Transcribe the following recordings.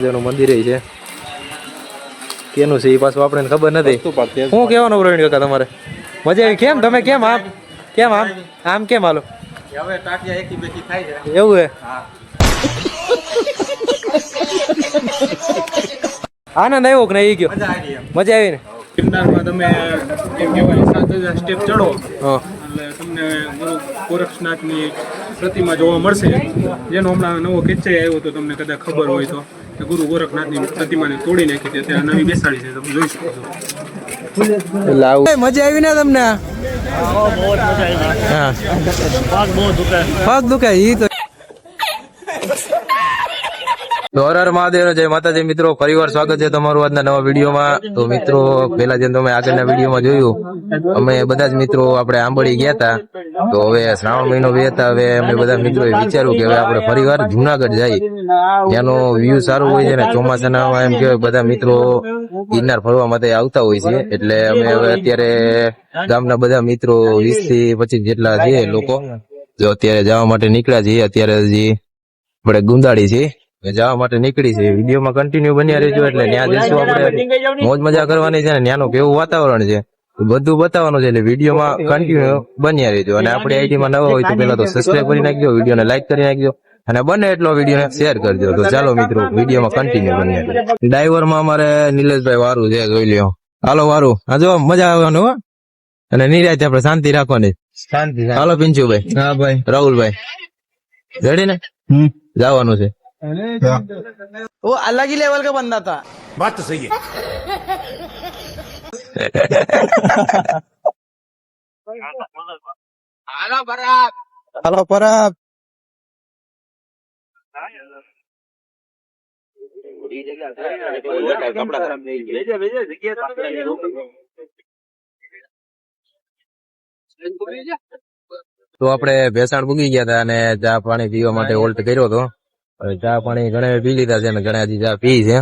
જેનું મંદિર છે કેનું છે એ પાછું આપણને ખબર નથી. શું કહેવાનું પ્રવીણ કાકા તમારે? મજા આવી? કેમ તમે કેમ આમ આમ કેમ હાલો? હવે ટાટિયા એકી બેકી થાય છે. એવું હે? આનંદ આવ્યો કે નહીં? ગયો મજા આવી ને? ગિરનારમાં તમે એમ કહેવાય 7000 સ્ટેપ ચડો એટલે તમને ગુરુ ગોરખનાથની પ્રતિમા જોવા મળશે. જેનો હમણાં નવો કિસ્સો આવ્યો તો તમને કદાચ ખબર હોય તો કે ગુરુ ગોરખનાથની પ્રતિમાને તોડી નાખી હતી, અત્યારે નવી બેસાડી છે, તમે જોઈ શકો છો. મજા આવી ને તમને? પગ દુખે ઈ તો હર મહાદેવ, જય માતાજી. મિત્રો ફરીવાર સ્વાગત છે તમારું આજના નવા વિડીયોમાં. તો મિત્રો પેલા જેમ તમે આગળના વિડીયોમાં જોયું, અમે બધા જ મિત્રો આપણે આંબળી ગયા હતા. તો હવે શ્રાવણ મહિનો બેતા, હવે અમે બધા મિત્રોએ વિચાર્યું કે હવે આપણે ફરીવાર જુનાગઢ જઈએ, ત્યાંનો વ્યૂ સારું હોય છે ને ચોમાસાના એમ કહેવાય બધા મિત્રો ગિરનાર ફરવા માટે આવતા હોય છે. એટલે અમે હવે અત્યારે ગામના બધા મિત્રો 20 થી 25 જેટલા છે લોકો, જો અત્યારે જવા માટે નીકળ્યા છીએ. અત્યારે હજી આપણે ગુંદાળી છીએ, જવા માટે નીકળી છે. વિડીયોમાં કન્ટિન્યુ બન્યા રહેજો, એટલે ત્યાં જઈશું આપણે, મોજ મજા કરવાની છે ને ત્યાંનું કેવું વાતાવરણ છે બધું બતાવવાનું છે. એટલે વિડીયોમાં કન્ટિન્યુ બન્યા રહેજો. અને આપણી આઈડીમાં નવા હોય તો પેલા તો સબસ્ક્રાઇબ કરી નાખજો, વિડીયોને લાઈક કરી નાખજો અને બને એટલો વિડીયોને શેર કરજો. તો ચાલો મિત્રો વિડીયોમાં કન્ટિન્યુ બન્યા રહેજો. ડ્રાઈવરમાં અમારે નિલેશભાઈ વારું છે, જોઈ લ્યો. હાલો વારું, હા જો મજા આવવાનું હો, અને નિરાંતે આપણે શાંતિ રાખવાની. શાંતિ. હાલો પિંચુભાઈ. હા ભાઈ. રાહુલભાઈ રેડી ને? જવાનું છે. वो अलग ही लेवल का बंदा था. बात तो सही है. हेलो पराग. તો આપણે ભેસાણ પૂગી ગયા હતા અને ચા પાણી પીવા માટે હોલ્ટ કર્યો હતો. ચા પાણી ઘણા પી લીધા છે અને ઘણા હજી ચા પી છે.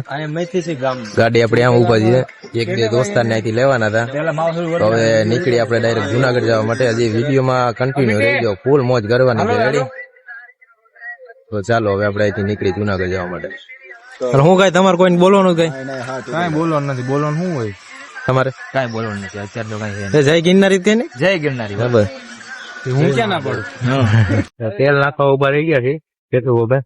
ગાડી આપણે આમ ઉભા છે, એક બે દોસ્તાર ને અહીંથી લેવાના હતા. તો હવે નીકળી આપણે ડાયરેક્ટ જુનાગઢ જવા માટે. હજી વિડીયોમાં કન્ટિન્યુ રહી ગયો, ફૂલ મોજ કરવાની છે. રેડી? તો ચાલો હવે આપણે અહીંથી નીકળી જુનાગઢ જવા માટે. હું કઈ તમારે કોઈ બોલવાનું? કઈ બોલવાનું નથી. બોલવાનું શું હોય તમારે? કઈ બોલવાનું નથી અત્યારે તો. કઈ જય ગિરનારી કે નહીં? જય ગિરનારી. બરાબર. હું ક્યાં ના પડું? તેલ નાખવા ઉભા રહી ગયા છે. કેટલું ઉભા?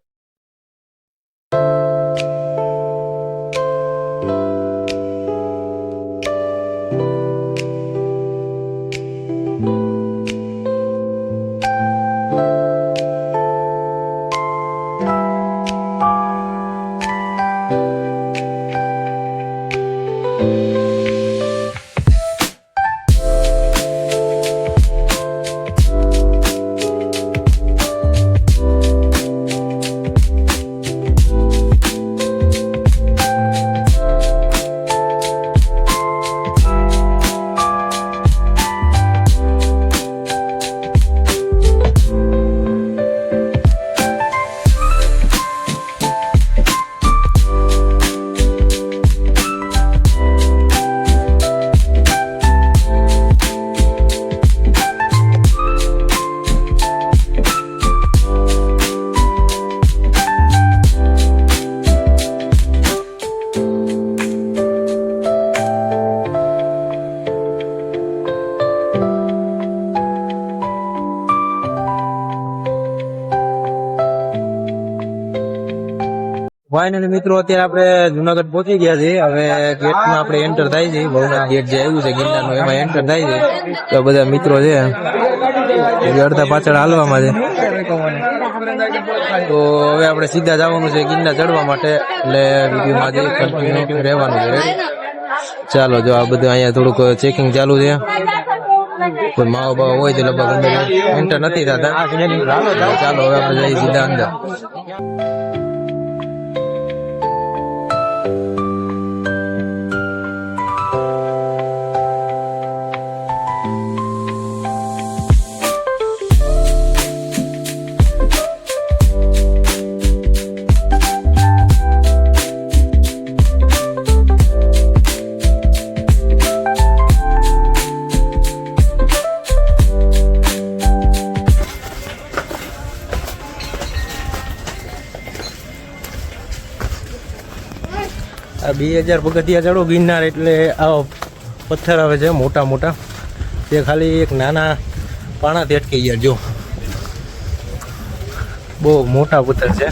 ફાઇનલી મિત્રો અત્યારે આપણે જુનાગઢ પહોંચી ગયા છીએ. હવે ગેટમાં આપણે એન્ટર થાય છે, ભવનાથ ગેટ જે આવ્યું છે ગિરનારનું, એમાં એન્ટર થાય છે. તો બધા મિત્રો છે અડધા પાછળ હાલવામાં છે. તો હવે આપણે સીધા જવાનું છે ગિરનાર ચડવા માટે, એટલે વિડીયોમાં જે કન્ટિન્યુ રહેવાનું છે. ચાલો, જો આ બધું અહીંયા થોડુંક ચેકિંગ ચાલુ છે. કોઈ માવો બાવો હોય તો લગભગ અંદર એન્ટર નથી થતા. ચાલો હવે આપણે જઈએ સીધા અંદર. આ 2000 પગથિયા ચડો ગિરનાર એટલે આવો પથ્થર આવે છે મોટા મોટા, તે ખાલી એક નાના પાણાથી અટકી ગયા. જો બહુ મોટા પથ્થર છે.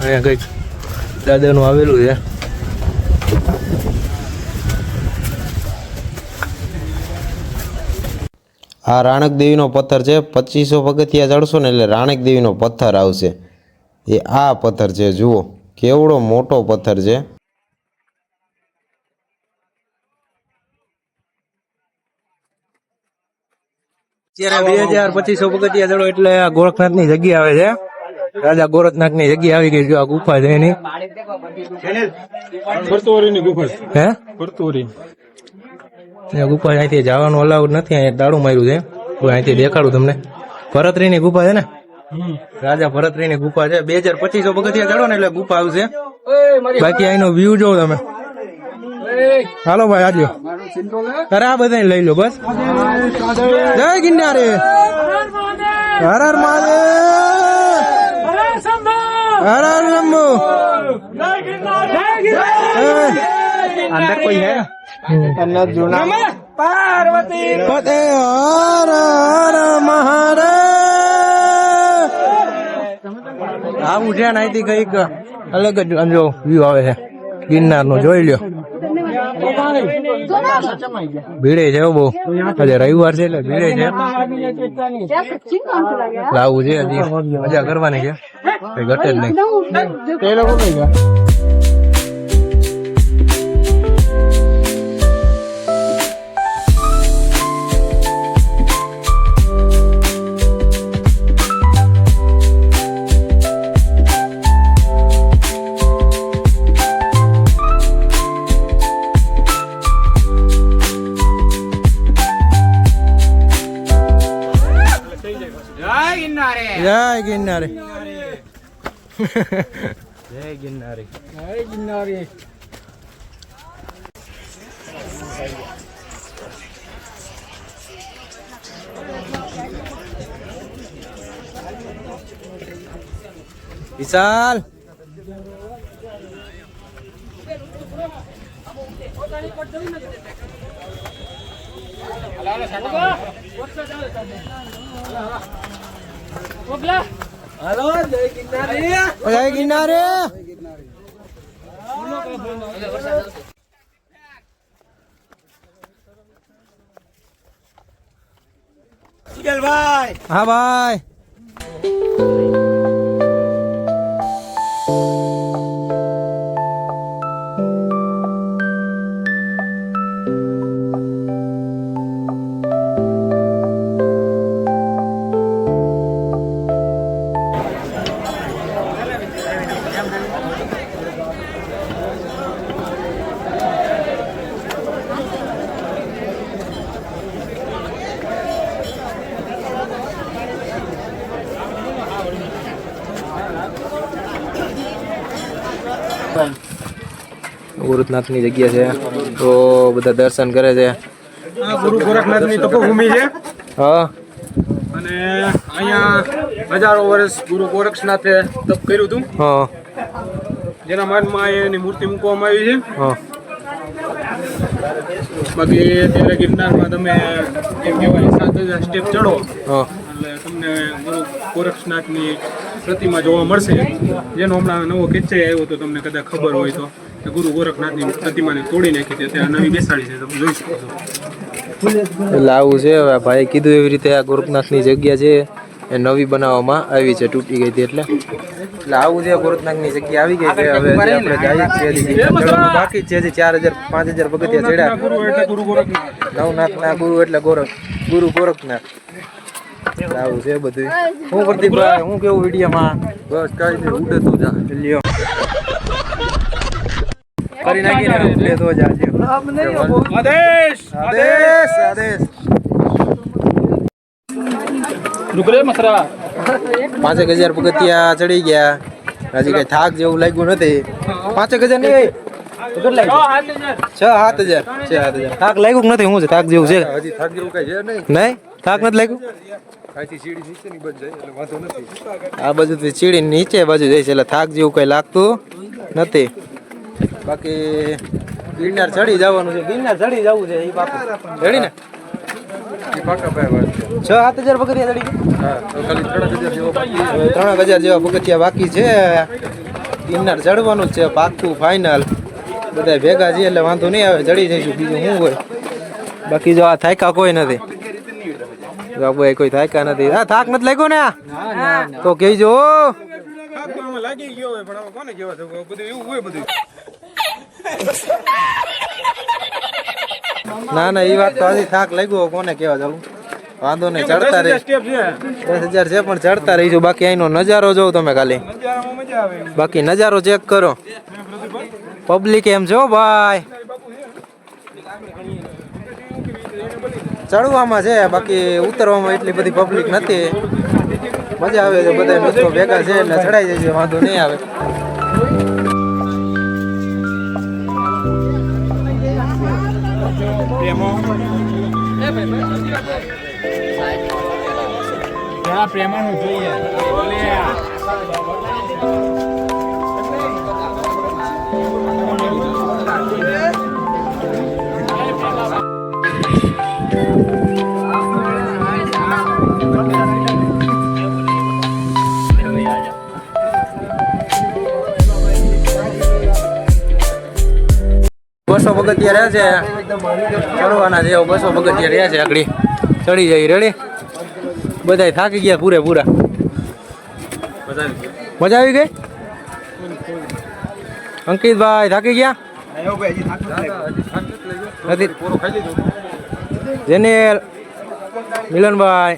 અહીંયા કંઈક દાદાનું આવેલું છે. આ રાણક દેવીનો પથ્થર છે. 2500 પગથિયા ચડશો ને એટલે રાણક દેવીનો પથ્થર આવશે. એ આ પથ્થર છે, જુઓ કેવડો મોટો પથ્થર છે. અત્યારે 2500 પગથિયા ચડો એટલે આ ગોરખનાથની જગ્યા આવે છે. રાજા ગોરખનાથની જગ્યા આવી ગઈ. જો આ ગુફા છે એની, ફરતોરીની ગુફા હે ફરતોરી. ગુફા અહીંથી જવાનું અલાઉડ નથી. અહીંયા દાડું માર્યું છે. હું અહીંથી દેખાડું તમને. ભરતરીની ગુફા છે ને, રાજા ભરતરીની ગુફા છે. 2500 પગથિયા ચડો ને એટલે ગુફા આવશે. બાકી અહીંનો વ્યૂ જોવો તમે. હાલો ભાઈ આજો. અરે આ બધા લઈ લો બસ. જય ગિરનારે, હર હર મહાદેવ, હર હર શંભુ. અંદર કોઈ હે પાર્વતી પતે હર હર મહાદેવ. આવું છે ને અહીંથી કઈક અલગ જ જો વ્યૂ આવે છે ગિરનાર નો. જોઈ લ્યો. ભીડે છે બહુ. આજે રવિવાર છે એટલે ભીડે છે. લાવવું છે હજી, મજા કરવાની છે, કઈ ઘટે જ નહીં. તે લોકો કઈ ગયા? જય ગિરનારી, જય ગિરનારી, જય ગિરનારી. વિશાલ હાલો. જય ગિરનારી, જય ગિરનારી. હા ભાઈ. ગોરખનાથની જગ્યા છે તો બધા દર્શન કરે છે. આ ગુરુ ગોરખનાથની તપોભૂમિ છે. હા. અને અહીંયા હજારો વર્ષ ગુરુ ગોરખનાથે તપ કર્યું હતું. હા. જેના માનમાં એની મૂર્તિ મૂકવામાં આવી છે. હા. બાકી અત્યારે ગિરનારમાં તમે એમ કહેવાય 7000 સ્ટેપ ચડો હા એટલે તમને ગુરુ ગોરખનાથની પ્રતિમા જોવા મળશે. જેનો હમણાં નવો કિસ્સો આવ્યો તો તમને કદાચ ખબર હોય તો, કે ગુરુ ગોરખનાથની પ્રતિમાને તોડી નાખી હતી, અત્યારે નવી બેસાડી છે, તમે જોઈ શકો છો. એટલે આવું છે. હવે ભાઈ કીધું એવી રીતે આ ગોરખનાથની જગ્યા છે એ નવી બનાવવામાં આવી છે, તૂટી ગઈ હતી એટલે આવું છે. ગોરખનાથની જગ્યા આવી ગઈ છે. હવે આપણે જઈએ છીએ, બાકી છે હજી 4000-5000 પગથિયા ચડ્યા. નવનાથના ગુરુ એટલે ગુરુ ગોરખનાથ. આવું છે બધું. હું પ્રદીપભાઈ, હું કેવું વિડીયોમાં? બસ કઈ નહીં, ઉડે તો જા લ્યો કરી નાખીને ઉડે તો જાજે. આદેશ આદેશ આદેશ. રૂકરે મસરા 5000 પગથિયા ચડી ગયા. હજી કઈ થાક જેવું લાગ્યું નથી. 5000 નહીં, કેટલા લાગ્યું? 6-7000. થાક લાગ્યું કે નથી? શું છે થાક જેવું છે? હજી થાક જેવું કઈ છે નહીં. થાક નથી લાગ્યું. આ બાજુથી સીડી નીચે બાજુ જાય છે એટલે થાક જેવું કઈ લાગતું નથી. બાકી ગિરનાર ચડી જવાનું છે, ગિરનાર ચડી જવું છે એ બાપુ રેડી ને 6-7 હજાર પગથિયા ચડી ગયા, 3,000 જેવા પગથિયા બાકી છે. ગિરનાર ચડવાનું જ છે પાક્કું ફાઇનલ. બધા ભેગા છે એટલે વાંધો નહીં આવે, ચડી જઈશું. બીજું શું હોય? બાકી જો આ થાક્યા કોઈ નથી, બાબુ કોઈ થાક્યા નથી. આ થાક નથી લાગ્યો ને તો કહેજો. લાગી ગયો હોય પણ કોને કેવા બધું એવું હોય બધું. ના ના એ વાત તો હજી થાક લાગ્યો કોને કેવા ચાલુ. વાંધો નહીં, ચડતા રહી 10,000 છે પણ ચડતા રહીશું. બાકી અહીંનો નજારો જોવો તમે ખાલી, મજા આવે. બાકી નજારો ચેક કરો. પબ્લિક એમ છો ભાઈ, ચડવામાં છે બાકી ઉતરવામાં એટલી બધી પબ્લિક નથી. મજા આવે છે, બધા મિત્રો ભેગા છે એટલે ચડાઈ જાય છે, વાંધો નહીં આવે. પ્રેમાનું જોઈએ બસો પગથિયા રહ્યા છે ચડવાના છે, 200 પગથિયા રહ્યા છે. આગળ ચડી જાય. રેડી? બધા થાકી ગયા પૂરેપૂરા. મજા આવી ગઈ? અંકિતભાઈ થાકી ગયા નથી? જેનેલ, મિલનભાઈ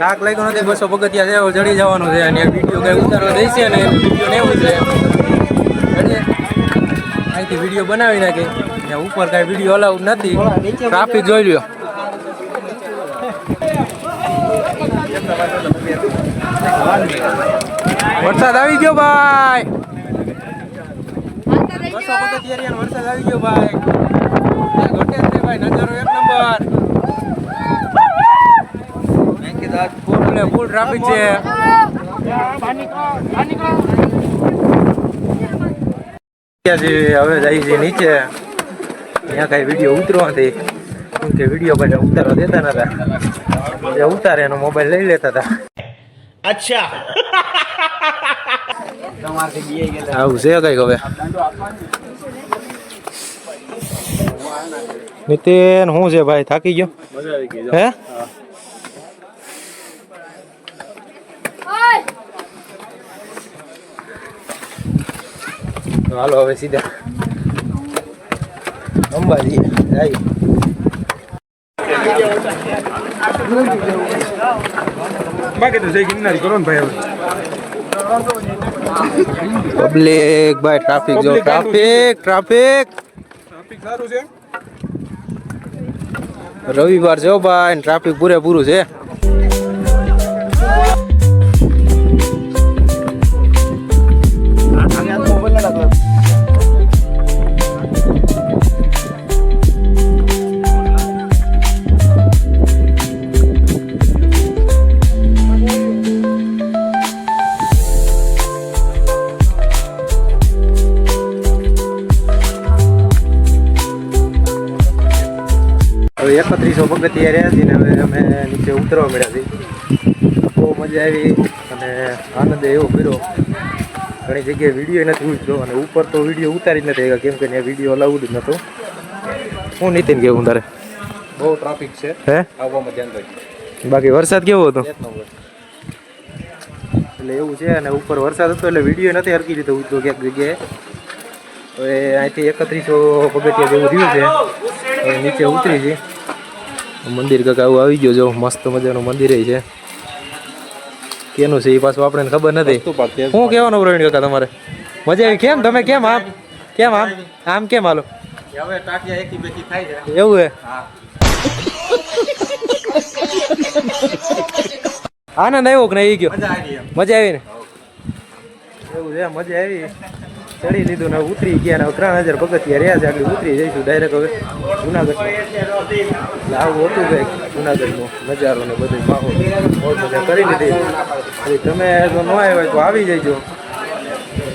થાક લાગ્યો નથી? 200 પગથિયા છે, ચડી જવાનું છે. અને વિડીયો કઈ ઉતારવા દઈશે ને વિડીયો ને એવું છે. અહીંથી વિડીયો બનાવી નાખી, ઉપર કાંઈ વિડીયો અલાઉડ નથી. ટ્રાફિક જોઈ લ્યો. વરસાદ આવી ગયો ભાઈ, 200 પગથિયા વરસાદ આવી ગયો ભાઈ. ઘટે છે ભાઈ, નજારો એક નંબર. ફૂલ ટ્રાફિક છે. હવે જાય છે નીચે, ત્યાં કઈ વિડીયો ઉતરવો નથી કે વિડીયો બધા ઉતારવા દેતા નતા. ઉતારે એનો મોબાઈલ લઈ લેતા હતા. અચ્છા આવું છે કઈક. હવે નીતિન શું છે ભાઈ, થાકી ગયો? હે હાલો હવે સીધા અંબાજી જાય. બાકી તો જઈ ગિરનારી કરો ને ભાઈ. પબ્લિક ભાઈ, ટ્રાફિક જો, ટ્રાફિક ટ્રાફિક સારું છે. રવિવાર છે ભાઈ, ટ્રાફિક પૂરેપૂરું છે. હવે 3100 પગથિયા રહ્યા છે ને હવે અમે નીચે ઉતરવા મળ્યા છીએ. બહુ મજા આવી અને આનંદ એવો કર્યો. ઘણી જગ્યાએ વિડીયો નથી ઉતર્યો અને ઉપર તો વિડીયો ઉતારી જ નથી કેમ કે ત્યાં વિડીયો અલાઉડ જ નહોતો. હું નીતિન કેવું તારે? બહુ ટ્રાફિક છે, હે આવવામાં ધ્યાન રાખજો. બાકી વરસાદ કેવો હતો? એટલે એવું છે અને ઉપર વરસાદ હતો એટલે વિડીયો નથી હરકી રીતે ઉતર્યો ક્યાંક જગ્યાએ. હવે અહીંથી 3100 પગથિયા જેવું થયું છે. હવે નીચે ઉતરી છે. મંદિર કાંક આવું આવી ગયો, જો મસ્ત મજાનું મંદિર છે. કેનું છે એ પાછું આપણને ખબર નથી. શું કહેવાનું પ્રવીણ કાકા તમારે? મજા આવી? કેમ તમે કેમ આમ આમ કેમ હાલો? હવે ટાટિયા એકી બેકી થાય છે. એવું હે? આનંદ આવ્યો કે નહીં? એ ગયો મજા આવી ને? એવું છે, મજા આવી. ચડી લીધું ને ઉતરી ગયા ને 3000 પગથિયા રહ્યા છે. આગળ ઉતરી જઈશું ડાયરેક્ટ હવે જુનાગઢ. એટલે આવું હતું કંઈક જુનાગઢનો નજારો ને બધું માહોલ મોજ મજા કરી લીધી. તમે જો ન આવ્યા હોય તો આવી જજો.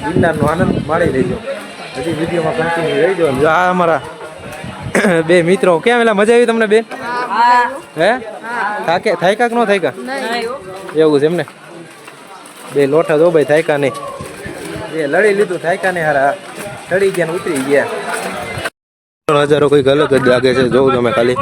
ગિરનારનો આનંદ માણી લેજો. હજી વિડીયોમાં કન્ટિન્યુ રહેજો. જો આ અમારા બે મિત્રો કેમ એલા મજા આવી તમને બેન? હે થાયકા કે ન થાયકા? એવું છે એમને. બે લોઠા દો ભાઈ થાયકા નહીં. એ લડી લીધું થાયકા નહીં હારા ચડી ગયા ને ઉતરી ગયા. નજારો કંઈક અલગ જ લાગે છે. જોઉં તમે ખાલી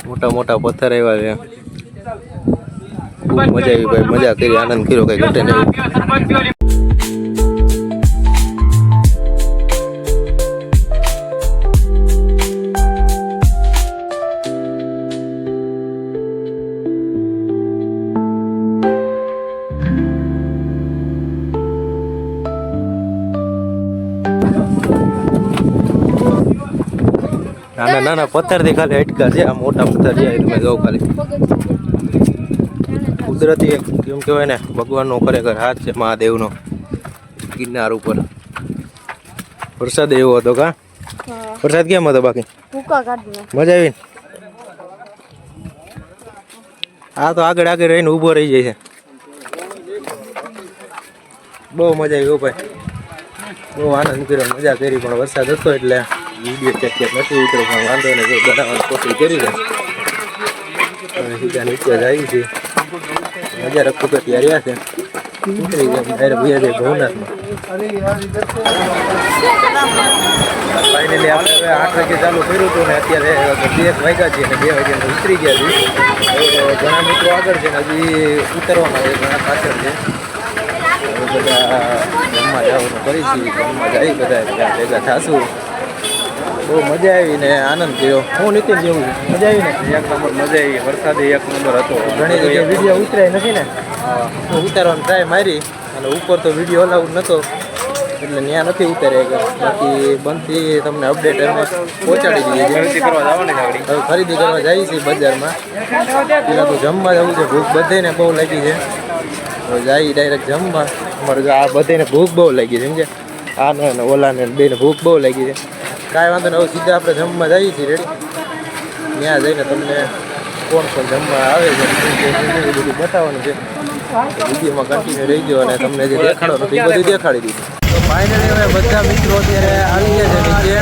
મોટા મોટા પથ્થર આવ્યા છે. ખૂબ મજા આવી ભાઈ. મજા કરી આનંદ કર્યો કઈ ઘટે નહીં. નાના નાના પથ્થર થી ખાલી અટકા છે. આ મોટા પથ્થર છે તમે જો ખાલી કુદરતી કેમ કહેવાય ને ભગવાનનો ખરેખર હાથ છે મહાદેવનો ગિરનાર ઉપર. વરસાદ એવો હતો કા? વરસાદ કેમ હતો બાકી? મજા આવી ને? આ તો આગળ આગળ રહીને ઊભો રહી જાય છે. બહુ મજા આવી ભાઈ. બહુ આનંદ કર્યો મજા કરી પણ વરસાદ હતો એટલે વિડીયો ચેક નથી ઉતરો પણ વાંધો નહીં. જો બનાવવાની કોશિશ કરી છે અને સીધા નીચે જાય છે. મજા રખું તો ત્યાં રહ્યા છે. ઉતરી ગયા ડાયરેક્ટ ભૈયા જાય ભવનાથમાં. ફાઇનલી આપણે હવે 8 વાગે ચાલુ કર્યું હતું ને અત્યારે 2 વાગ્યા છે અને 2 વાગ્યા ઉતરી ગયા છે. ઘણા મિત્રો આગળ છે ને હજી ઉતરવાના છે, ઘણા પાછળ છે. બધા જમવા જવાનું કરીશું. જમવા જાય બધા ત્યાં ભેગા થશું. બહુ મજા આવી ને આનંદ કર્યો. હું નીતિન જેવું મજા આવી ને? એક નંબર મજા આવી. વરસાદ એક નંબર હતો. ઘણી જગ્યાએ વિડીયો ઉતરાય નથી ને તો ઉતારવાની ટ્રાય મારી અને ઉપર તો વિડીયો અલાઉડ નહોતો એટલે ત્યાં નથી ઉતાર્યા ગયા. બાકી બનતી તમને અપડેટ અમે પહોંચાડી દીધી. ખરીદી કરવા જવાની છે. હવે ખરીદી કરવા જઈએ છીએ બજારમાં. પેલા તો જમવા જવું છે. ભૂખ બધાને બહુ લાગી છે. હવે જાય ડાયરેક્ટ જમવા. અમારે જો આ બધાને ભૂખ બહુ લાગી છે સમજે. આને ને ઓલાને બેને ભૂખ બહુ લાગી છે. કાંઈ વાંધો નહીં. હવે સીધા આપણે જમવા જઈએ છીએ રેડી. ત્યાં જઈને તમને કોણ કોણ જમવા આવે છે એ બધું બતાવવાનું છે. વિડીયોમાં કન્ટિન્યુ રહી ગયો અને તમને જે દેખાડવાનું હતું એ બધું દેખાડી દીધું. તો ફાઇનલી હવે બધા મિત્રો અત્યારે આવી ગયા છે નીચે.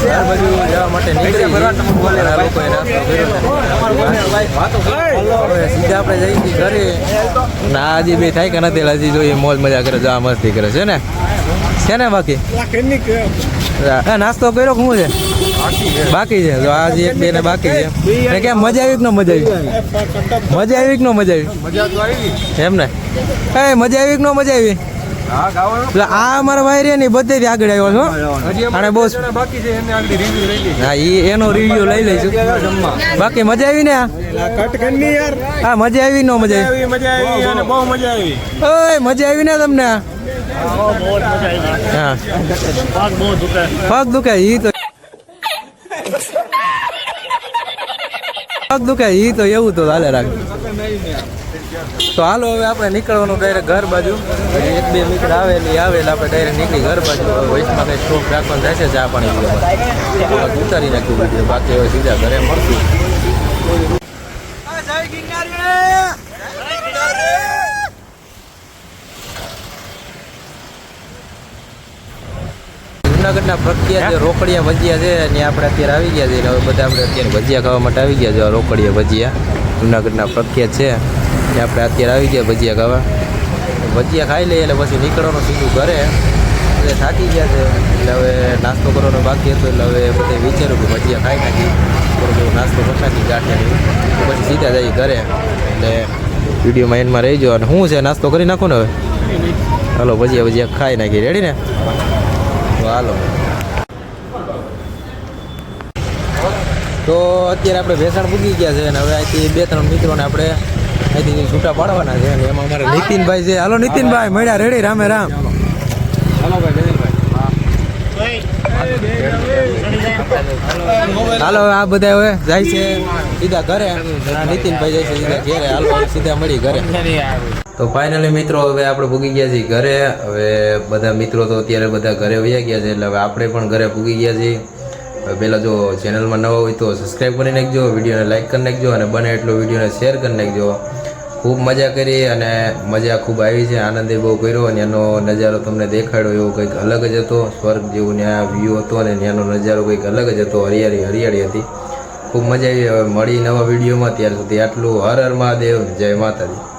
ઘર બાજુ જવા માટે નીકળી લોકોએ નાસ્તો કર્યો. હવે સીધા આપણે જઈએ છીએ ઘરે. ના હજી બે થાય કે નથી હજી જોઈએ મોજ મજા કરે છે. આ મસ્તી કરે છે ને બાકી નાસ્તો કર્યો શું છે બાકી છે? તો આજે એક બે ને બાકી છે. કેમ મજા આવી કે ન મજા આવી? મજા આવી કે ન મજા આવી એમ ને? એ મજા આવી કે ન મજા આવી? આ અમારા ભાઈ રે ને બધેથી આગળ આવ્યો છો અને બહુ હા એનો રિવ્યુ લઈ લઈશું. બાકી મજા આવી ને? હા મજા આવી ન મજા આવી? મજા આવી અને બહુ મજા આવી. ઓય મજા આવી ને તમને? હા પગ દુખે ઈ તો પગ દુખે ઈ તો એવું તો હાલે રાખ. તો હાલો હવે આપણે નીકળવાનું ડાયરેક્ટ ઘર બાજુ. એક બે મિત્ર આવે એટલે આપણે ડાયરેક્ટ નીકળી ઘર બાજુ. વોઇસમાં કંઈ સ્ટોપ રાખવાનું થાય છે ચા પાણી પીવા ઉતારી નાખ્યું વિડીયો. બાકી હવે સીધા ઘરે મળશું. જુનાગઢના પ્રખ્યાત જે રોકડિયા ભજીયા છે ત્યાં આપણે અત્યારે આવી ગયા છે. હવે બધા આપણે અત્યારે ભજીયા ખાવા માટે આવી ગયા છે. રોકડિયા ભજીયા જુનાગઢના પ્રખ્યાત છે ત્યાં આપણે અત્યારે આવી ગયા ભજીયા ખાવા. ભજીયા ખાઈ લઈએ એટલે પછી નીકળવાનું સીધું ઘરે. એટલે થાકી ગયા છે એટલે હવે નાસ્તો કરવાનો બાકી હતો એટલે હવે બધે વિચાર્યું કે ભજીયા ખાઈ નાખી થોડું નાસ્તો કરી નાખી ગાંઠિયાની તો પછી સીધા જઈએ ઘરે. એટલે વિડીયોમાં એન્ડમાં રહીજો. અને શું છે નાસ્તો કરી નાખો ને હવે. હાલો ભજીયા ખાઈ નાખી. રેડી ને? હાલો તો અત્યારે આપણે ભેસાણ પૂગી ગયા છે અને હવે અહીંથી 2-3 મિત્રોને આપણે અહીંથી છૂટા પાડવાના છે. અને એમાં અમારે નીતિનભાઈ છે. હાલો નીતિનભાઈ મળ્યા રેડી? રામે રામ. હાલો આ બધા હવે જાય છે સીધા ઘરે. નીતિનભાઈ જાય છે સીધા ઘરે. હાલો સીધા મળી ઘરે. તો ફાઇનલી મિત્રો હવે આપણે પૂગી ગયા છીએ ઘરે. હવે બધા મિત્રો તો અત્યારે બધા ઘરે વયા ગયા છે, એટલે હવે આપણે પણ ઘરે પૂગી ગયા છીએ. હવે પહેલાં જો ચેનલમાં નવા હોય તો સબસ્ક્રાઈબ કરી નાખજો, વિડીયોને લાઇક કરી નાખજો અને બને એટલો વિડીયોને શેર કરી નાખજો. ખૂબ મજા કરી અને મજા ખૂબ આવી છે, આનંદ બહુ કર્યો અને એનો નજારો તમને દેખાડ્યો એવો કંઈક અલગ જ હતો. સ્વર્ગ જેવું ત્યાં વ્યૂ હતો અને ત્યાંનો નજારો કંઈક અલગ જ હતો, હરિયાળી હતી. ખૂબ મજા આવી. હવે મળી નવા વિડીયોમાં, ત્યાર સુધી આટલું. હર હર મહાદેવ, જય માતાજી.